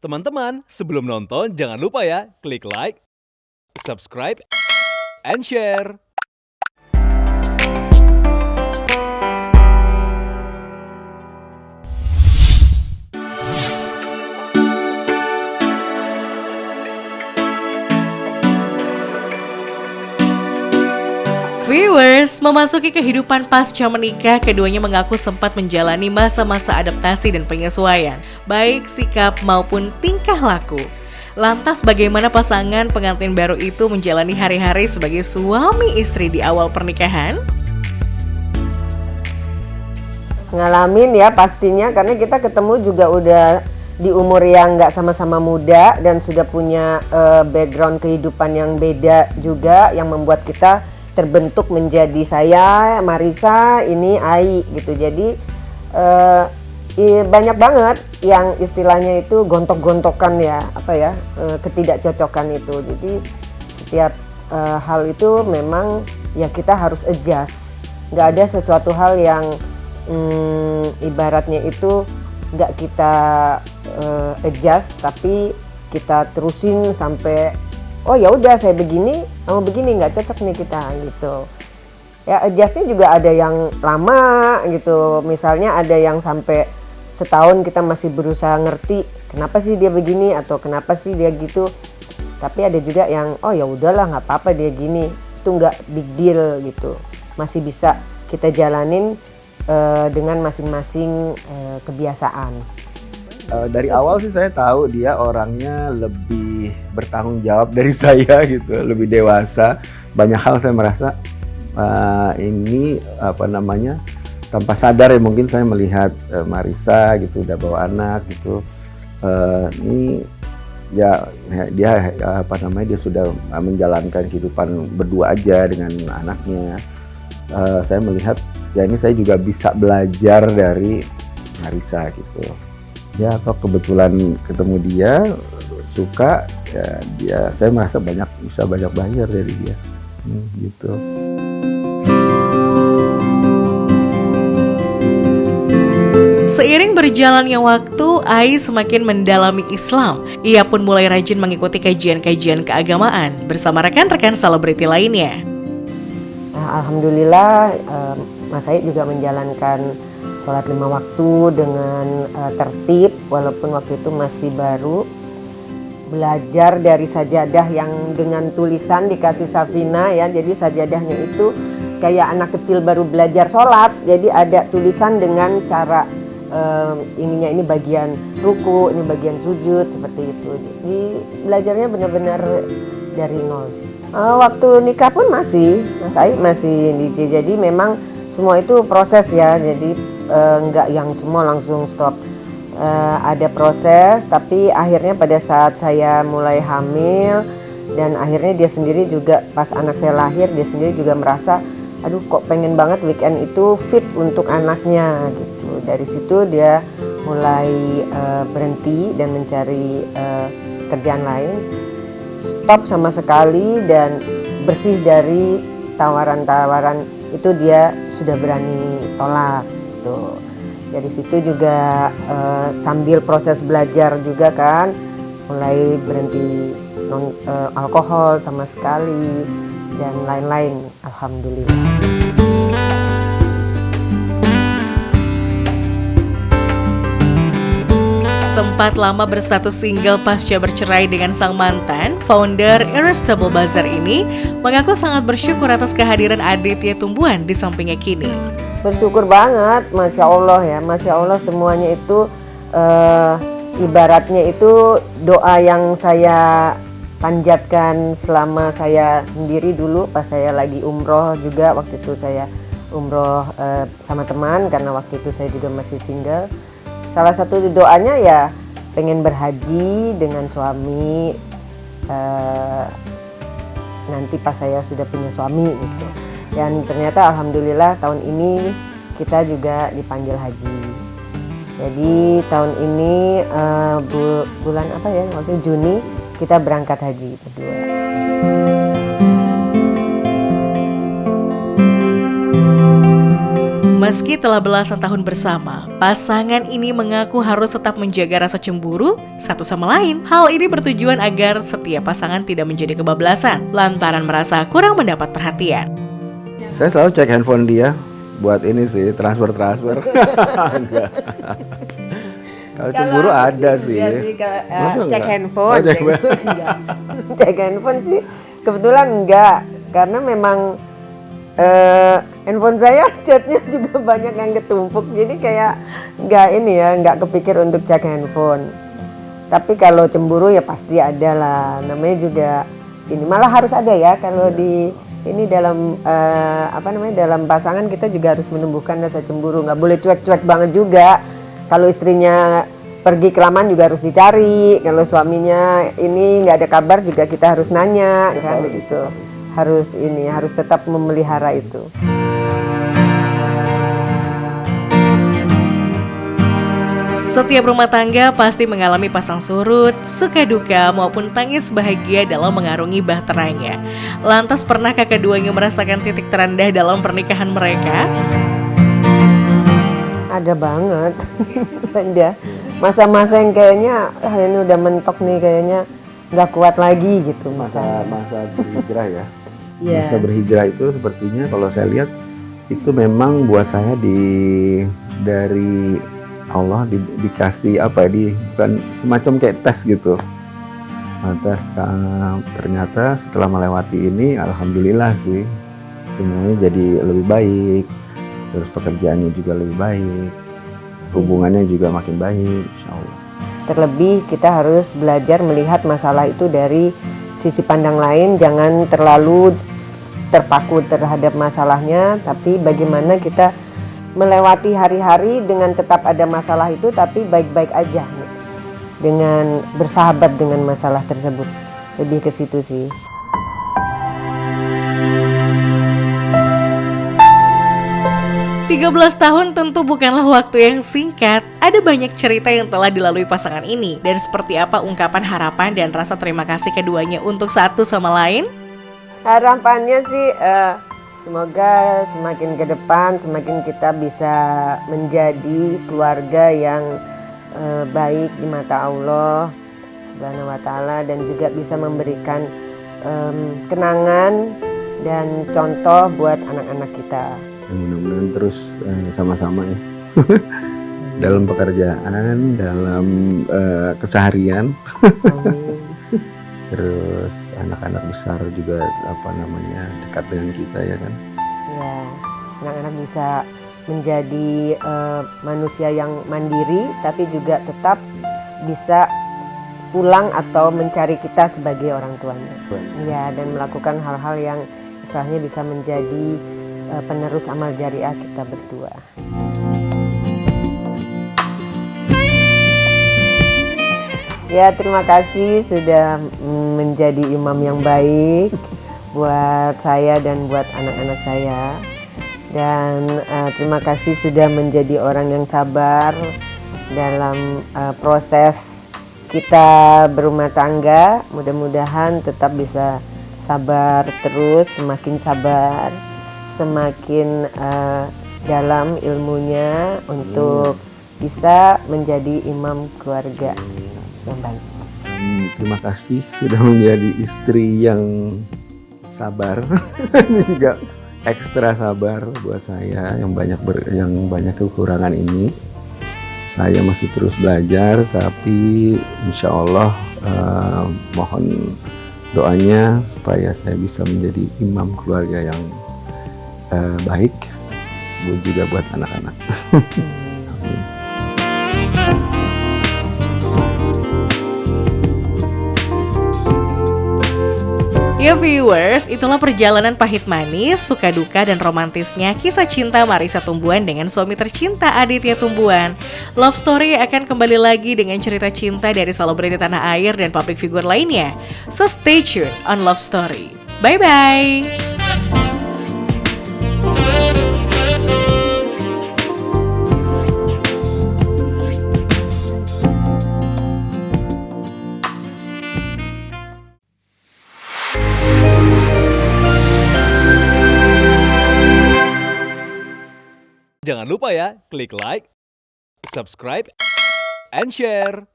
Teman-teman, sebelum nonton jangan lupa ya, klik like, subscribe, and share. Viewers, memasuki kehidupan pasca menikah, keduanya mengaku sempat menjalani masa-masa adaptasi dan penyesuaian, baik sikap maupun tingkah laku. Lantas bagaimana pasangan pengantin baru itu menjalani hari-hari sebagai suami istri di awal pernikahan? Ngalamin ya pastinya, karena kita ketemu juga udah di umur yang nggak sama-sama muda dan sudah punya background kehidupan yang beda juga, yang membuat kita terbentuk menjadi saya, Marissa, ini Ai gitu. Jadi banyak banget yang istilahnya itu gontok-gontokan ya, ketidakcocokan itu. Jadi setiap hal itu memang ya kita harus adjust. Nggak ada sesuatu hal yang ibaratnya itu nggak kita adjust, tapi kita terusin sampai oh ya udah saya begini, kamu begini, nggak cocok nih kita gitu. Ya adjustnya juga ada yang lama gitu. Misalnya ada yang sampai setahun kita masih berusaha ngerti kenapa sih dia begini atau kenapa sih dia gitu. Tapi ada juga yang oh ya udahlah nggak apa-apa dia gini, itu nggak big deal gitu. Masih bisa kita jalanin dengan masing-masing kebiasaan. Dari awal sih saya tahu dia orangnya lebih bertanggung jawab dari saya gitu, lebih dewasa. Banyak hal saya merasa ini tanpa sadar ya, mungkin saya melihat Marissa gitu udah bawa anak gitu. Ini ya dia dia sudah menjalankan kehidupan berdua aja dengan anaknya. Saya melihat ya ini saya juga bisa belajar dari Marissa gitu. Ya atau kebetulan ketemu dia, suka ya saya merasa bisa banyak belajar dari dia gitu. Seiring berjalannya waktu, Ai semakin mendalami Islam. Ia pun mulai rajin mengikuti kajian-kajian keagamaan bersama rekan-rekan selebriti lainnya. Alhamdulillah Mas Ai juga menjalankan sholat 5 waktu dengan tertib, walaupun waktu itu masih baru. Belajar dari sajadah yang dengan tulisan dikasih Safina ya, jadi sajadahnya itu kayak anak kecil baru belajar sholat, jadi ada tulisan dengan cara ini bagian ruku, ini bagian sujud, seperti itu. Jadi belajarnya benar-benar dari nol sih. Waktu nikah pun Mas Ai masih DJ, jadi memang semua itu proses ya, jadi nggak yang semua langsung stop. Ada proses, tapi akhirnya pada saat saya mulai hamil dan akhirnya dia sendiri juga pas anak saya lahir, dia sendiri juga merasa aduh kok pengen banget weekend itu fit untuk anaknya gitu. Dari situ dia mulai berhenti dan mencari kerjaan lain, stop sama sekali, dan bersih dari tawaran-tawaran itu dia sudah berani tolak gitu. Dari situ juga sambil proses belajar juga kan, mulai berhenti alkohol sama sekali dan lain-lain, alhamdulillah. Sempat lama berstatus single pasca bercerai dengan sang mantan, founder Irresistible Bazaar ini mengaku sangat bersyukur atas kehadiran Aditya Tumbuhan di sampingnya kini. Bersyukur banget, Masya Allah ya, Masya Allah semuanya itu ibaratnya itu doa yang saya panjatkan selama saya sendiri dulu pas saya lagi umroh juga. Waktu itu saya umroh sama teman karena waktu itu saya juga masih single. Salah satu doanya ya pengen berhaji dengan suami nanti pas saya sudah punya suami gitu. Dan ternyata alhamdulillah tahun ini kita juga dipanggil haji. Jadi tahun ini bulan apa ya, waktu Juni kita berangkat haji berdua. Meski telah belasan tahun bersama, pasangan ini mengaku harus tetap menjaga rasa cemburu satu sama lain. Hal ini bertujuan agar setiap pasangan tidak menjadi kebablasan lantaran merasa kurang mendapat perhatian. Saya selalu cek handphone dia buat ini sih, transfer. Enggak. Kalau cemburu ada sih. Masa Cek enggak? handphone. Oh, cek Enggak. Cek handphone sih kebetulan enggak, karena memang handphone saya chatnya juga banyak yang ketumpuk, jadi kayak nggak kepikir untuk cek handphone. Tapi kalau cemburu ya pasti ada lah, namanya juga ini malah harus ada ya kalau di ini dalam dalam pasangan kita juga harus menumbuhkan rasa cemburu, nggak boleh cuek-cuek banget juga. Kalau istrinya pergi kelamaan juga harus dicari, kalau suaminya ini nggak ada kabar juga kita harus nanya kan begitu. Harus tetap memelihara itu. Setiap rumah tangga pasti mengalami pasang surut, suka duka maupun tangis bahagia dalam mengarungi bahteranya. Lantas pernahkah keduanya merasakan titik terendah dalam pernikahan mereka? Ada banget. Ada masa-masa yang kayaknya ini udah mentok nih, kayaknya nggak kuat lagi gitu. Masa berhijrah ya. Iya. Masa berhijrah itu sepertinya kalau saya lihat itu memang buat saya dari Allah dikasih bukan semacam kayak tes gitu. Ternyata setelah melewati ini, alhamdulillah sih semuanya jadi lebih baik. Terus pekerjaannya juga lebih baik, hubungannya juga makin baik, insya Allah. Terlebih kita harus belajar melihat masalah itu dari sisi pandang lain, jangan terlalu terpaku terhadap masalahnya, tapi bagaimana kita melewati hari-hari dengan tetap ada masalah itu tapi baik-baik aja, dengan bersahabat dengan masalah tersebut. Lebih ke situ sih. Tiga 13 tahun tentu bukanlah waktu yang singkat. Ada banyak cerita yang telah dilalui pasangan ini. Dan seperti apa ungkapan harapan dan rasa terima kasih keduanya untuk satu sama lain? Harapannya sih semoga semakin ke depan semakin kita bisa menjadi keluarga yang baik di mata Allah Subhanahu wa taala, dan juga bisa memberikan kenangan dan contoh buat anak-anak kita. Mudah-mudahan terus sama-sama ya. Dalam pekerjaan, dalam keseharian. Terus anak-anak besar juga dekat dengan kita ya kan. Ya, anak-anak bisa menjadi manusia yang mandiri, tapi juga tetap bisa pulang atau mencari kita sebagai orang tuanya. Ya, dan melakukan hal-hal yang istilahnya bisa menjadi penerus amal jariah kita berdua. Ya, terima kasih sudah menjadi imam yang baik buat saya dan buat anak-anak saya. Dan terima kasih sudah menjadi orang yang sabar dalam proses kita berumah tangga. Mudah-mudahan tetap bisa sabar terus, semakin sabar, semakin dalam ilmunya untuk bisa menjadi imam keluarga yang baik. Terima kasih sudah menjadi istri yang sabar. Ini juga ekstra sabar buat saya yang banyak kekurangan ini. Saya masih terus belajar, tapi insya Allah mohon doanya supaya saya bisa menjadi imam keluarga yang baik, juga buat anak-anak. Amin. Ya viewers, itulah perjalanan pahit manis, suka duka dan romantisnya kisah cinta Marissa Tumbuhan dengan suami tercinta Aditya Tumbuhan. Love Story akan kembali lagi dengan cerita cinta dari selebriti tanah air dan public figure lainnya. So stay tuned on Love Story. Bye-bye! Jangan lupa ya, klik like, subscribe, and share.